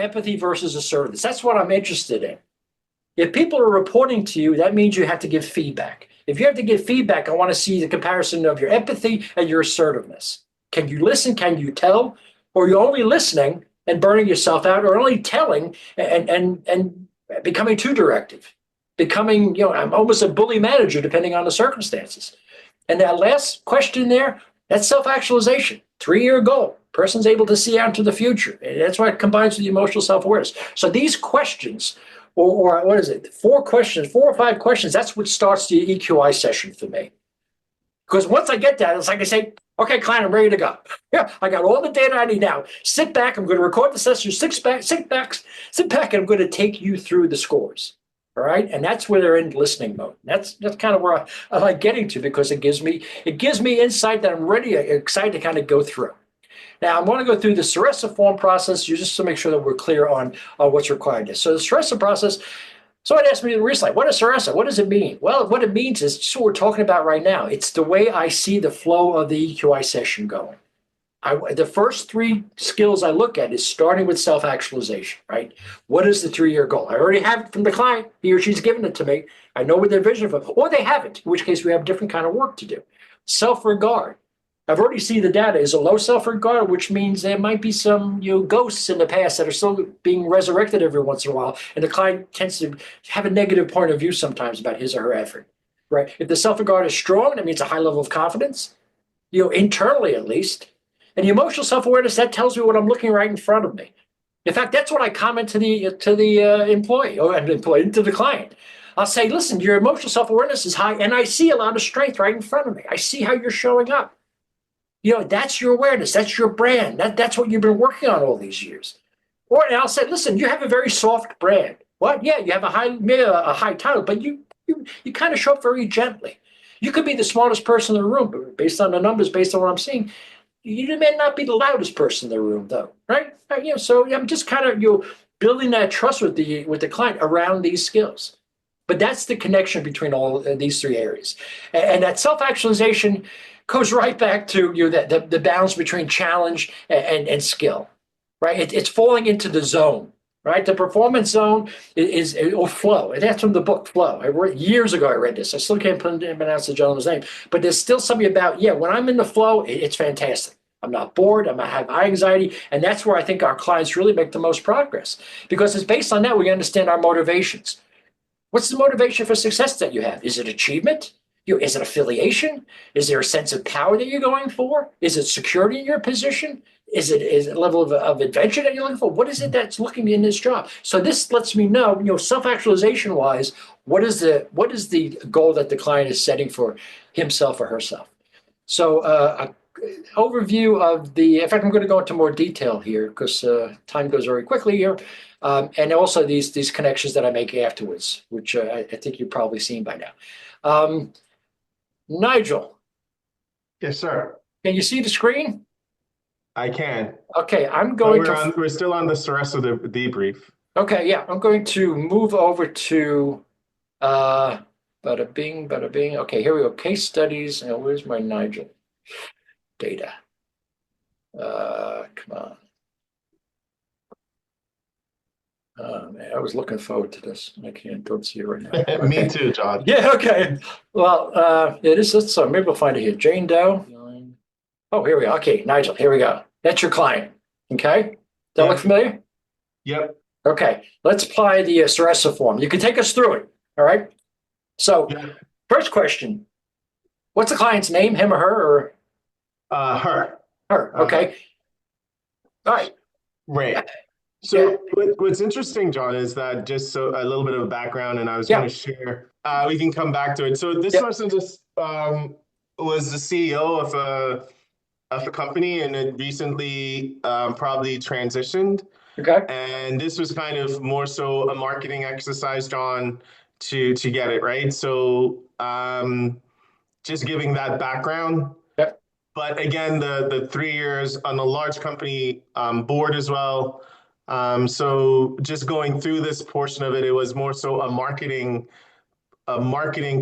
empathy versus assertiveness. That's what I'm interested in. If people are reporting to you, that means you have to give feedback. If you have to give feedback, I want to see the comparison of your empathy and your assertiveness. Can you listen? Can you tell? Or are you only listening and burning yourself out, or only telling and becoming too directive? Becoming, I'm almost a bully manager depending on the circumstances. And that last question there, that's self-actualization, 3-year goal. Person's able to see out into the future. And that's why it combines with the emotional self-awareness. So these questions, or what is it, 4 or 5 questions, that's what starts the EQi session for me. Because once I get that, it's like I say, okay, client, I'm ready to go. Yeah, I got all the data I need now. Sit back, I'm going to record the session, sit back, and I'm going to take you through the scores. All right, and that's where they're in listening mode. That's kind of where I like getting to, because it gives me insight that I'm ready, excited to kind of go through. Now, I want to go through the SASRESA form process just to make sure that we're clear on what's required. So the SASRESA process, someone asked me recently, what is SASRESA? What does it mean? Well, what it means is just what we're talking about right now. It's the way I see the flow of the EQi session going. The first 3 skills I look at is starting with self-actualization, right? What is the 3-year goal? I already have it from the client. He or she's given it to me. I know what their vision is, or they haven't, in which case we have different kind of work to do. Self-regard. I've already seen the data is a low self-regard, which means there might be some ghosts in the past that are still being resurrected every once in a while, and the client tends to have a negative point of view sometimes about his or her effort, right? If the self-regard is strong, that means a high level of confidence, internally at least. And the emotional self-awareness, that tells me what I'm looking right in front of me. In fact, that's what I comment to the employee, to the client. I'll say, listen, your emotional self-awareness is high, and I see a lot of strength right in front of me. I see how you're showing up. That's your awareness. That's your brand. That's what you've been working on all these years. Or and I'll say, listen, you have a very soft brand. What? Yeah, you have a high title, but you kind of show up very gently. You could be the smartest person in the room, but based on the numbers, based on what I'm seeing, you may not be the loudest person in the room, though, right? So I'm just kind of building that trust with the client around these skills. But that's the connection between all these 3 areas, and that self-actualization goes right back to the balance between challenge and skill, right? It's falling into the zone, right? The performance zone is or flow, and that's from the book Flow. Years ago I read this. I still can't pronounce the gentleman's name, but there's still something about when I'm in the flow, it's fantastic. I'm not bored. I have high anxiety, and that's where I think our clients really make the most progress, because it's based on that we understand our motivations. What's the motivation for success that you have? Is it achievement? Is it affiliation? Is there a sense of power that you're going for? Is it security in your position? Is it a level of adventure that you're looking for? What is it that's looking in this job? So this lets me know, self-actualization wise, what is the goal that the client is setting for himself or herself? So overview of in fact, I'm going to go into more detail here because time goes very quickly here. And also these connections that I make afterwards, which I think you've probably seen by now. Nigel. Yes, sir. Can you see the screen? I can. Okay, we're still on the SASRESA debrief. Okay, yeah, I'm going to move over to bada bing, bada bing. Okay, here we go. Case studies. Now, where's my Nigel data? Come on. Oh, man, I was looking forward to this. Don't see it right now. Okay. Me too, John. Yeah, okay. Well, it is. So maybe we'll find it here. Jane Doe. Oh, here we go. Okay, Nigel, here we go. That's your client. Okay. Does that look familiar? Yep. Okay. Let's apply the SASRESA form. You can take us through it. All right. So, First question: what's the client's name? Him or her? Or her. Her. Okay. All right. Right. So what's interesting, John, is that just so a little bit of background, and I was going to share. We can come back to it. So this person just was the CEO of a company, and it recently probably transitioned. Okay. And this was kind of more so a marketing exercise, John, to get it right. So just giving that background. Yep. But again, the 3 years on a large company board as well. So just going through this portion of it, it was more so a marketing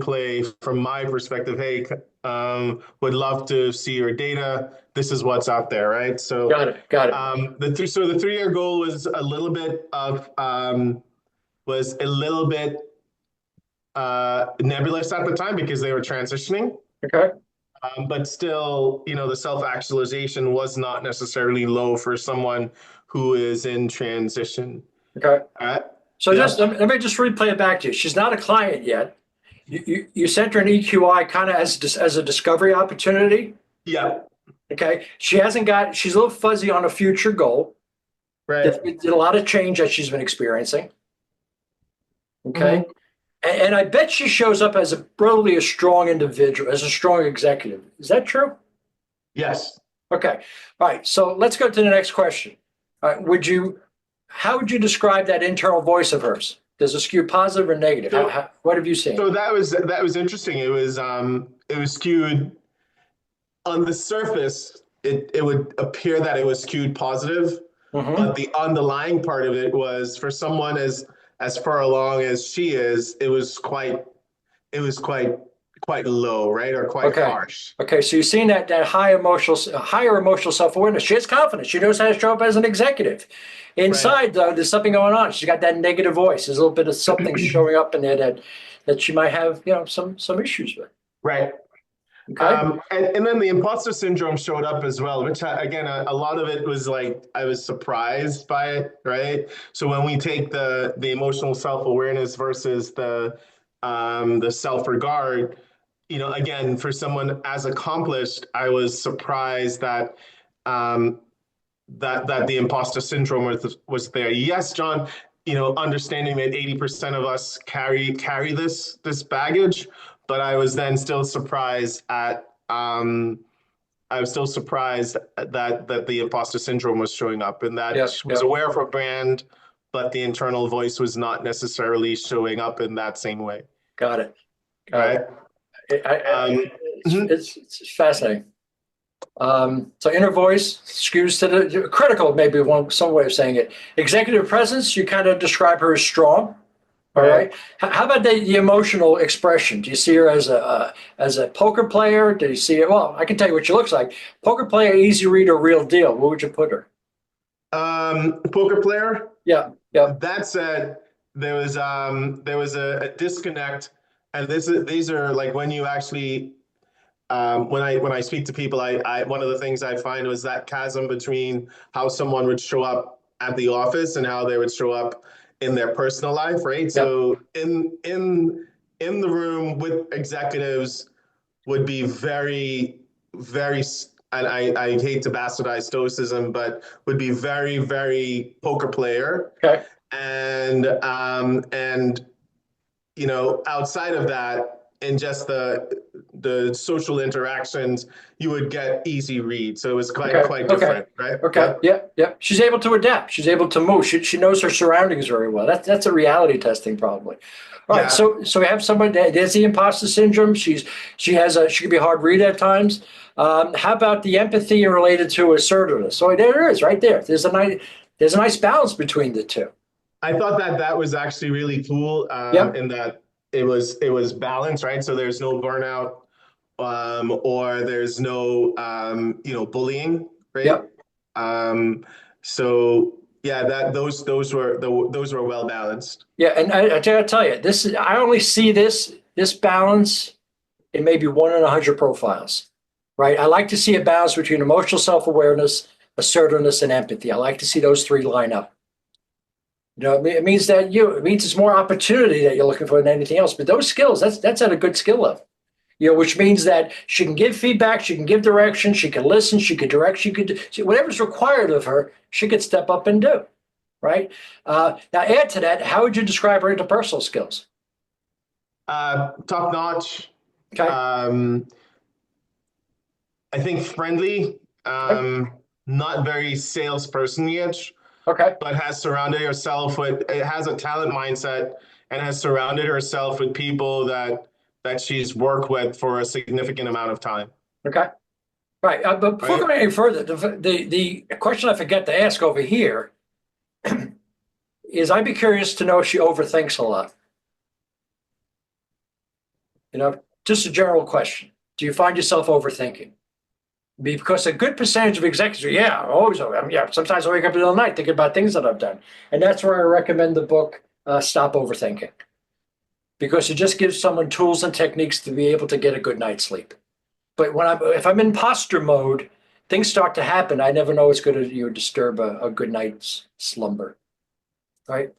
play from my perspective. Hey, Would love to see your data. This is what's out there, right? So Got it. Got it. the 3-year goal was a little bit nebulous at the time because they were transitioning. Okay. But still, the self-actualization was not necessarily low for someone who is in transition. Okay. All right. So Yeah. just let me just replay it back to you. She's not a client yet. You sent her an EQi kind of as a discovery opportunity. Yeah. Okay. She's a little fuzzy on a future goal. Right. Did a lot of change that she's been experiencing. Okay. Mhm. And I bet she shows up as probably a strong individual, as a strong executive. Is that true? Yes. Okay. All right. So let's go to the next question. All right. How would you describe that internal voice of hers? Does it skew positive or negative? So, What have you seen? so that was interesting. It was skewed on the surface. It would appear that it was skewed positive, Mm-hmm. but the underlying part of it was for someone as far along as she is, it was quite low, right? Or quite Okay. harsh. Okay. So you've seen that higher emotional self-awareness. She has confidence. She knows how to show up as an executive. Right. Inside, though, there's something going on. She's got that negative voice. There's a little bit of something showing up in there that she might have, some issues with. Right. Okay. And then the imposter syndrome showed up as well, which again, a lot of it was like I was surprised by it, right? So when we take the emotional self-awareness versus the self-regard, again, for someone as accomplished, I was surprised that um, that the imposter syndrome was there. Yes, John, understanding that 80% of us carry this baggage, but I was then still surprised at I was still surprised that the imposter syndrome was showing up and that Yeah. she was Yeah. aware of her brand, but the internal voice was not necessarily showing up in that same way. Got it. Got Right. it. Mhm. It's fascinating. So inner voice skews to the critical, maybe some way of saying it. Executive presence, you kind of describe her as strong. All Right. right. How about the emotional expression? Do you see her as a poker player? Do you see it? Well, I can tell you what she looks like. Poker player, easy reader, real deal. Where would you put her? Poker player. Yeah. Yeah. That said, there was a disconnect, and these are like when you actually when I speak to people, I one of the things I find was that chasm between how someone would show up at the office and how they would show up in their personal life, right? Yeah. So in the room with executives would be very, very, and I hate to bastardize stoicism, but would be very, very poker player. Okay. And outside of that, in just the social interactions, you would get easy read. So it was quite Okay. quite Okay. different, right? Okay. Yeah. Yeah. Yeah. She's able to adapt. She's able to move. She knows her surroundings very well. That's a reality testing probably. All right. Yeah. So we have somebody that there's the imposter syndrome. She can be a hard read at times. How about the empathy related to assertiveness? So there it is, right there. There's a nice balance between the two. I thought that was actually really cool Yeah. in that it was balanced, right? So there's no burnout or there's no bullying, right? Yeah. Um, so yeah, those were well balanced. Yeah. And I gotta tell you, I only see this balance in maybe 1 in 100 profiles. Right. I like to see a balance between emotional self-awareness, assertiveness, and empathy. I like to see those three line up. It means it's more opportunity that you're looking for than anything else. But those skills, that's at a good skill level. Which means that she can give feedback, she can give direction, she can listen, she can direct, whatever's required of her, she could step up and do. Right. Now, add to that, how would you describe her interpersonal skills? Top notch. Okay. I think friendly. Okay. Not very salesperson-ish. Okay. But has surrounded herself with it has a talent mindset and has surrounded herself with people that she's worked with for a significant amount of time. Okay. Right. But before Right. going any further, the question I forget to ask over here is I'd be curious to know if she overthinks a lot. Just a general question. Do you find yourself overthinking? Because a good percentage of executives are, yeah, always, sometimes I wake up in the middle of the night thinking about things that I've done. And that's where I recommend the book, Stop Overthinking. Because it just gives someone tools and techniques to be able to get a good night's sleep. But if I'm in imposter mode, things start to happen. I never know it's going to disturb a good night's slumber. Right?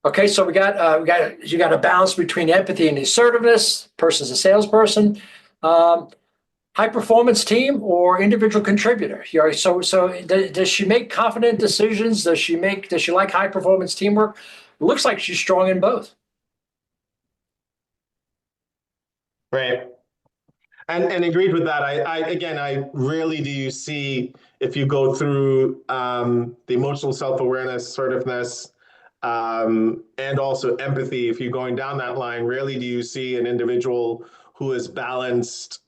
Okay, so you got a balance between empathy and assertiveness. Person's a salesperson. High performance team or individual contributor. So does she make confident decisions? Does she like high performance teamwork? It looks like she's strong in both. Right. And agreed with that. I rarely do you see, if you go through the emotional self-awareness, assertiveness, and also empathy, if you're going down that line, rarely do you see an individual who is balanced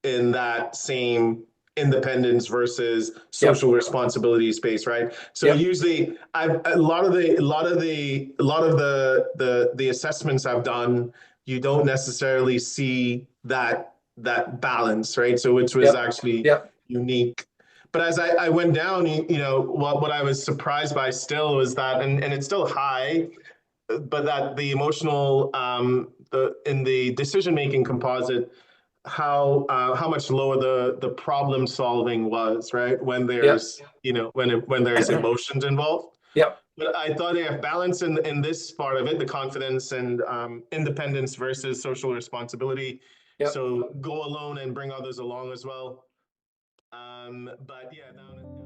in that same independence versus social responsibility space, right? So usually a lot of the assessments I've done, you don't necessarily see that balance, right? So which was actually unique. But as I went down, what I was surprised by still was that, and it's still high, but that the emotional, in the decision-making composite, how much lower the problem solving was, right? When there's, when there's emotions involved. Yep. But I thought they have balance in this part of it, the confidence and independence versus social responsibility. Yep. So go alone and bring others along as well. But yeah, down.